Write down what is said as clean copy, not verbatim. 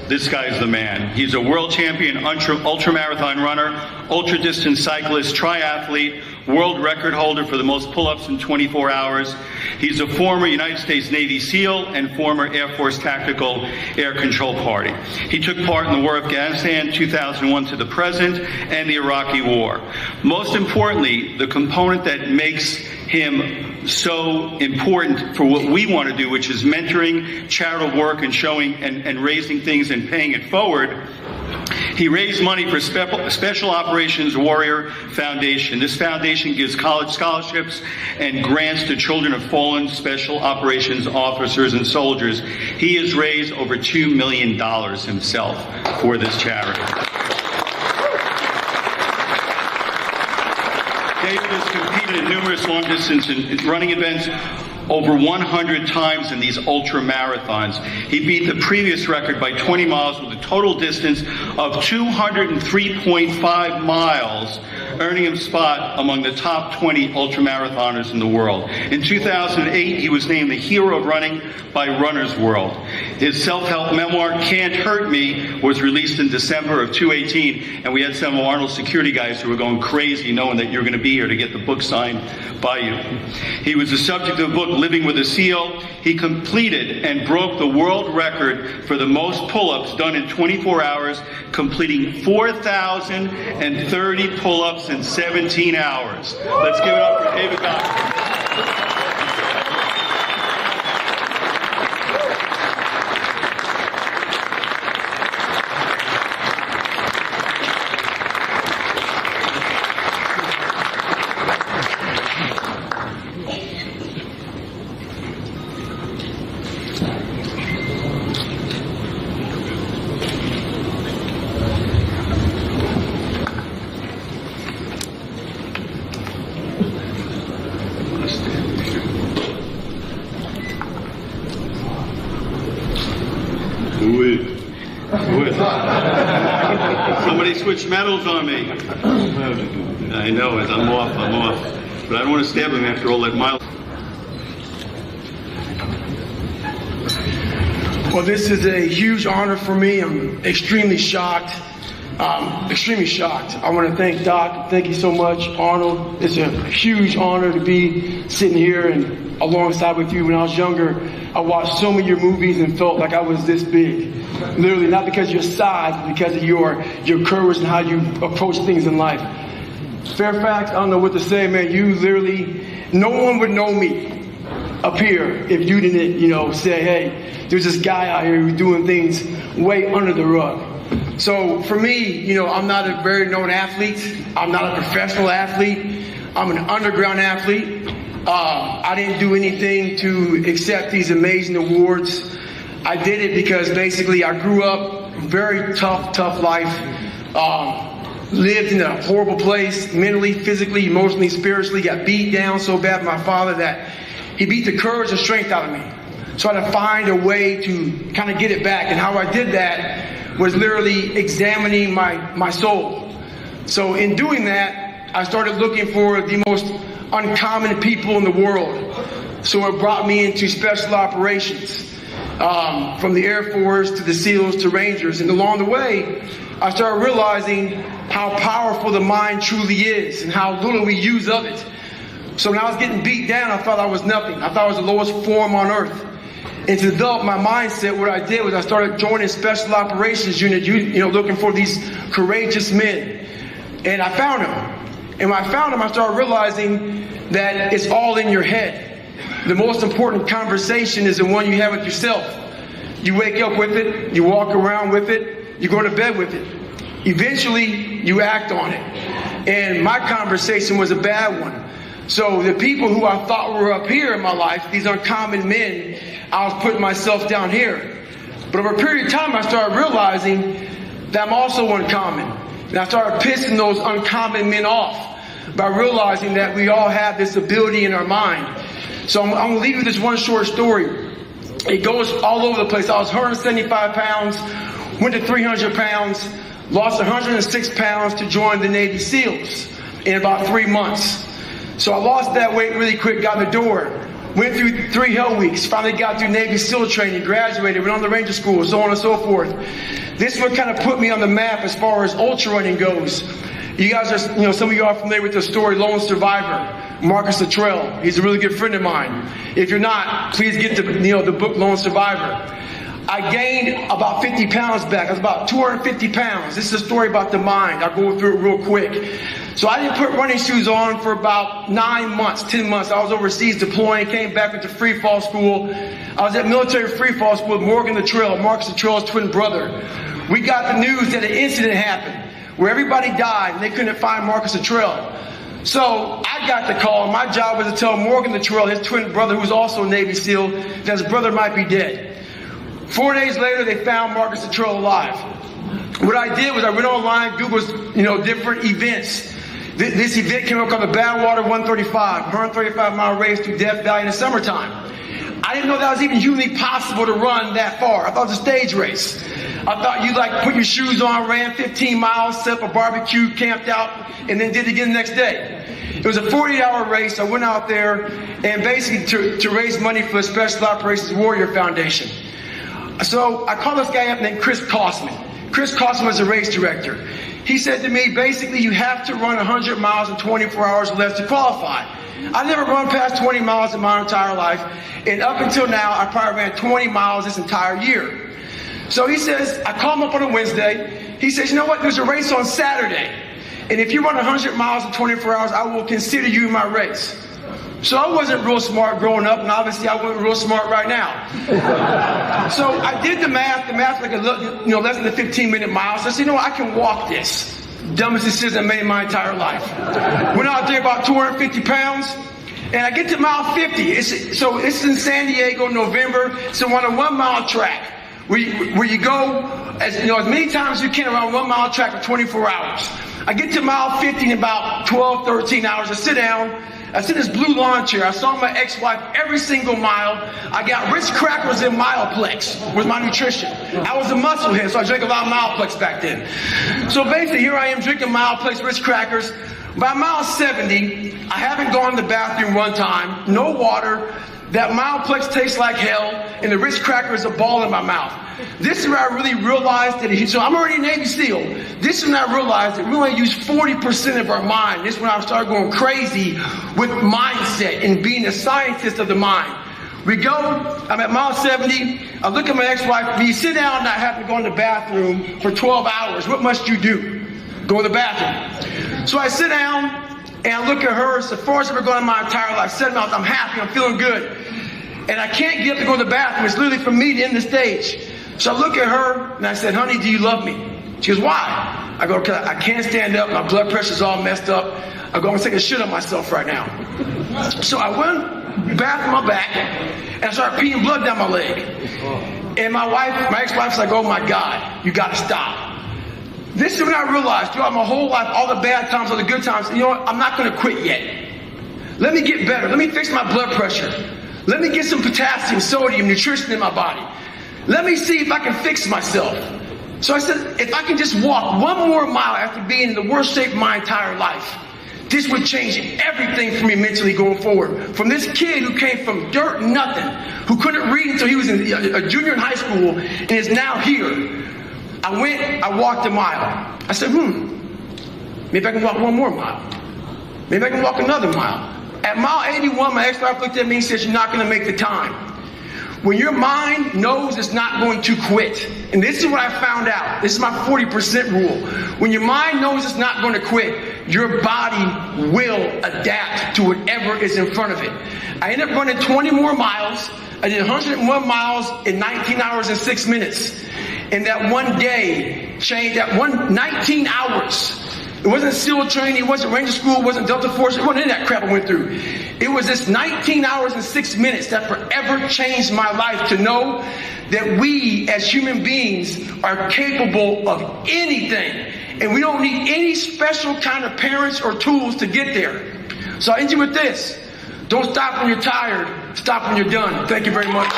this guy's the man. He's a world champion ultramarathon runner, ultra-distance cyclist, triathlete, world record holder for the most pull-ups in 24 hours. He's a former United States Navy SEAL and former Air Force Tactical Air Control Party. He took part in the War of Afghanistan 2001 to the present and the Iraqi War. Most importantly, the component that makes him so important for what we want to do, which is mentoring, charitable work, and showing and raising things and paying it forward. He raised money for Special Operations Warrior Foundation. This foundation gives college scholarships and grants to children of fallen Special Operations officers and soldiers. He has raised over $2 million himself for this charity. David has competed in numerous long-distance running events, over 100 times in these ultra marathons. He beat the previous record by 20 miles with a total distance of 203.5 miles, earning him a spot among the top 20 ultra marathoners in the world. In 2008, he was named the hero of running by Runner's World. His self-help memoir, Can't Hurt Me, was released in December of 2018, and we had some of Arnold's security guys who were going crazy knowing that you're going to be here to get the book signed by you. He was the subject of the book Living with a SEAL. He completed and broke the world record for the most pull-ups done in 24 hours, completing 4,030 pull-ups in 17 hours. Let's give it up for David Goggins. Somebody switched medals on me. I know it. I'm off. But I don't want to stab him after all that mile. Well, this is a huge honor for me. I'm extremely shocked. I want to thank Doc. Thank you so much, Arnold. It's a huge honor to be sitting here and alongside with you. When I was younger, I watched so many of your movies and felt like I was this big. Literally, not because of your size, but because of your courage and how you approach things in life. Fairfax, I don't know what to say, man. You literally, no one would know me up here if you didn't, say, hey, there's this guy out here who's doing things way under the rug. So for me, I'm not a very known athlete. I'm not a professional athlete. I'm an underground athlete. I didn't do anything to accept these amazing awards. I did it because basically I grew up very tough life. Lived in a horrible place, mentally, physically, emotionally, spiritually. Got beat down so bad by my father that he beat the courage and strength out of me. So I had to find a way to kind of get it back. And how I did that was literally examining my soul. So in doing that, I started looking for the most uncommon people in the world. So it brought me into special operations, from the Air Force to the SEALs to Rangers. And along the way, I started realizing how powerful the mind truly is and how little we use of it. So when I was getting beat down, I thought I was nothing. I thought I was the lowest form on earth. And to develop my mindset, what I did was I started joining special operations unit, looking for these courageous men. And I found them. And when I found them, I started realizing that it's all in your head. The most important conversation is the one you have with yourself. You wake up with it, you walk around with it, you go to bed with it. Eventually, you act on it. And my conversation was a bad one. So the people who I thought were up here in my life, these uncommon men, I was putting myself down here. But over a period of time, I started realizing that I'm also uncommon. And I started pissing those uncommon men off by realizing that we all have this ability in our mind. So I'm going to leave you with this one short story. It goes all over the place. I was 175 pounds, went to 300 pounds, lost 106 pounds to join the Navy SEALs in about 3 months. So I lost that weight really quick, got in the door. Went through 3 hell weeks, finally got through Navy SEAL training, graduated, went on to Ranger School, so on and so forth. This is what kind of put me on the map as far as ultra running goes. You guys are, some of you are familiar with the story, Lone Survivor, Marcus Luttrell. He's a really good friend of mine. If you're not, please get the book Lone Survivor. I gained about 50 pounds back. I was about 250 pounds. This is a story about the mind. I'll go through it real quick. So I didn't put running shoes on for about 9 months, 10 months. I was overseas deploying, came back with the free fall school. I was at military free fall school with Morgan Luttrell, Marcus Luttrell's twin brother. We got the news that an incident happened where everybody died and they couldn't find Marcus Luttrell. So I got the call. My job was to tell Morgan Luttrell, his twin brother, who was also a Navy SEAL, that his brother might be dead. 4 days later, they found Marcus Luttrell alive. What I did was I went online, Googled, different events. This event came up called the Badwater 135-mile race through Death Valley in the summertime. I didn't know that was even humanly possible to run that far. I thought it was a stage race. I thought you put your shoes on, ran 15 miles, set up a barbecue, camped out, and then did it again the next day. It was a 40-hour race. I went out there and basically to raise money for the Special Operations Warrior Foundation. So I called this guy up named Chris Kosman. Chris Kosman was a race director. He said to me, basically, you have to run 100 miles in 24 hours or less to qualify. I never run past 20 miles in my entire life, and up until now, I probably ran 20 miles this entire year. So he says, I call him up on a Wednesday. He says, you know what, there's a race on Saturday, and if you run 100 miles in 24 hours, I will consider you in my race. So I wasn't real smart growing up, and obviously I wasn't real smart right now. So I did the math. The math like less than a 15-minute mile. So I said, I can walk this. Dumbest decision I made in my entire life. Went out there about 250 pounds, and I get to mile 50. It's in San Diego, November. So on a 1-mile track, where you go as many times as you can around 1-mile track for 24 hours. I get to mile 50 in about 12, 13 hours. I sit down. I sit in this blue lawn chair. I saw my ex-wife every single mile. I got Ritz crackers and Mileplex with my nutrition. I was a musclehead, so I drank a lot of Mileplex back then. So basically, here I am drinking Mileplex, Ritz crackers. By mile 70, I haven't gone to the bathroom one time, no water. That Mileplex tastes like hell, and the Ritz cracker is a ball in my mouth. This is where I really realized that, so I'm already a Navy SEAL. This is when I realized that we only use 40% of our mind. This is when I started going crazy with mindset and being a scientist of the mind. We go, I'm at mile 70, I look at my ex-wife, you sit down and I have to go in the bathroom for 12 hours. What must you do? Go to the bathroom. So I sit down, and I look at her. It's the farthest I've ever gone in my entire life. 7 miles, I'm happy, I'm feeling good. And I can't get up to go to the bathroom. It's literally from me to end the stage. So I look at her, and I said, honey, do you love me? She goes, why? I go, because I can't stand up. My blood pressure's all messed up. I go, I'm taking a shit on myself right now. So I went back on my back, and I started peeing blood down my leg. And my ex-wife's like, oh my God, you got to stop. This is when I realized, my whole life, all the bad times, all the good times, I'm not going to quit yet. Let me get better. Let me fix my blood pressure. Let me get some potassium, sodium, nutrition in my body. Let me see if I can fix myself. So I said, if I can just walk 1 more mile after being in the worst shape of my entire life, this would change everything for me mentally going forward. From this kid who came from dirt, nothing, who couldn't read until he was a junior in high school and is now here. I walked a mile. I said, maybe I can walk 1 more mile. Maybe I can walk another mile. At mile 81, my ex-wife looked at me and said, you're not going to make the time. When your mind knows it's not going to quit, and this is what I found out. This is my 40% rule. When your mind knows it's not going to quit, your body will adapt to whatever is in front of it. I ended up running 20 more miles. I did 101 miles in 19 hours and 6 minutes. And that one day changed, 19 hours. It wasn't SEAL training, it wasn't Ranger School, it wasn't Delta Force, it wasn't any of that crap I went through. It was this 19 hours and 6 minutes that forever changed my life to know that we as human beings are capable of anything. And we don't need any special kind of parents or tools to get there. So I end you with this. Don't stop when you're tired, stop when you're done. Thank you very much.